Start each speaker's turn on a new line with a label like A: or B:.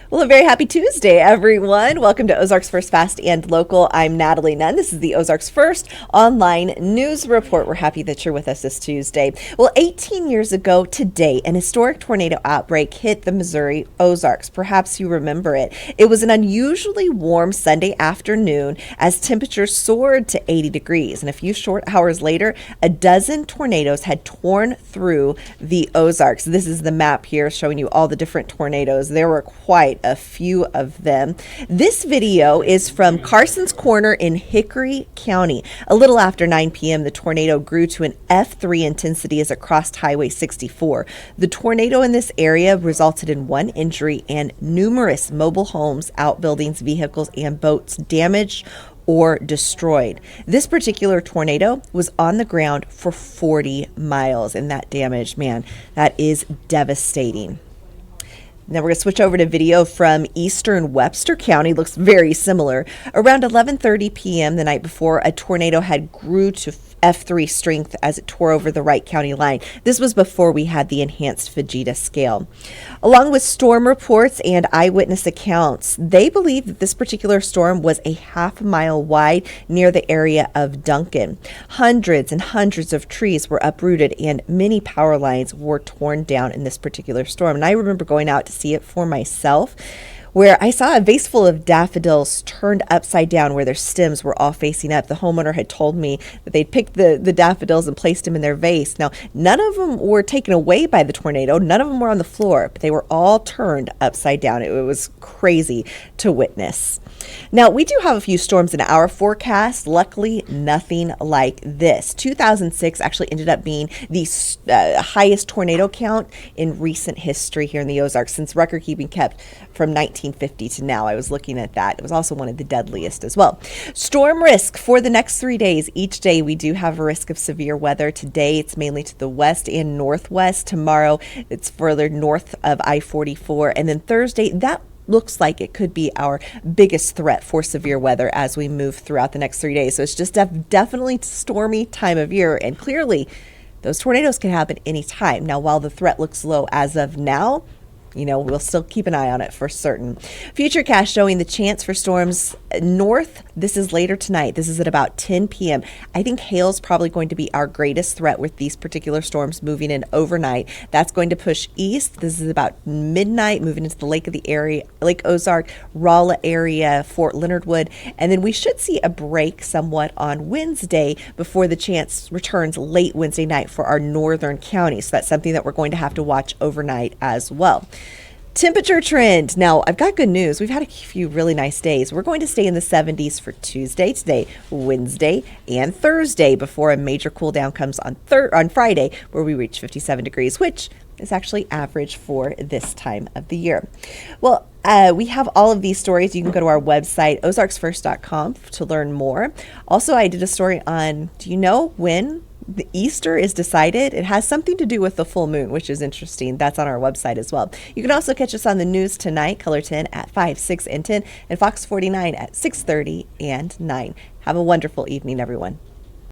A: Well, a very happy Tuesday, everyone. Welcome to Ozarks First Fast and Local. I'm Natalie Nunn. This is the Ozarks First online news report. We're happy that you're with us this Tuesday. Well, 18 years ago today, an historic tornado outbreak hit the Missouri Ozarks. Perhaps you remember it. It was an unusually warm Sunday afternoon as temperatures soared to 80 degrees. And a few short hours later, a dozen tornadoes had torn through the Ozarks. This is the map here showing you all the different tornadoes. There were quite a few of them. This video is from Carson's Corner in Hickory County. A little after 9 p.m., the tornado grew to an F3 intensity as it crossed Highway 64. The tornado in this area resulted in one injury and numerous mobile homes, outbuildings, vehicles, and boats damaged or destroyed. This particular tornado was on the ground for 40 miles, and that damage, man, that is devastating. Now we're going to switch over to video from eastern Webster County. Looks very similar. Around 11:30 p.m. the night before, a tornado had grew to F3 strength as it tore over the Wright County line. This was before we had the enhanced Fujita scale. Along with storm reports and eyewitness accounts, they believe that this particular storm was a half-mile wide near the area of Duncan. Hundreds and hundreds of trees were uprooted and many power lines were torn down in this particular storm. And I remember going out to see it for myself, where I saw a vase full of daffodils turned upside down where their stems were all facing up. The homeowner had told me that they'd picked the daffodils and placed them in their vase. Now, none of them were taken away by the tornado. None of them were on the floor, but they were all turned upside down. It was crazy to witness. Now, we do have a few storms in our forecast. Luckily, nothing like this. 2006 actually ended up being the highest tornado count in recent history here in the Ozarks, since record keeping kept from 1950 to now. I was looking at that. It was also one of the deadliest as well. Storm risk for the next 3 days. Each day we do have a risk of severe weather. Today it's mainly to the west and northwest. Tomorrow it's further north of I-44. And then Thursday, that looks like it could be our biggest threat for severe weather as we move throughout the next 3 days. So it's just definitely stormy time of year. And clearly those tornadoes can happen anytime. Now, while the threat looks low as of now, we'll still keep an eye on it for certain. Futurecast showing the chance for storms north. This is later tonight. This is at about 10 p.m. I think hail's probably going to be our greatest threat with these particular storms moving in overnight. That's going to push east. This is about midnight, moving into the Lake Ozark, Rolla area, Fort Leonard Wood. And then we should see a break somewhat on Wednesday before the chance returns late Wednesday night for our northern counties. So that's something that we're going to have to watch overnight as well. Temperature trend. Now, I've got good news. We've had a few really nice days. We're going to stay in the 70s for Tuesday, today, Wednesday, and Thursday before a major cool down comes on Friday, where we reach 57 degrees, which is actually average for this time of the year. Well, we have all of these stories. You can go to our website, ozarksfirst.com, to learn more. Also, I did a story on, do you know when the Easter is decided? It has something to do with the full moon, which is interesting. That's on our website as well. You can also catch us on the news tonight, Color 10 at 5, 6, and 10, and Fox 49 at 6:30 and 9. Have a wonderful evening, everyone.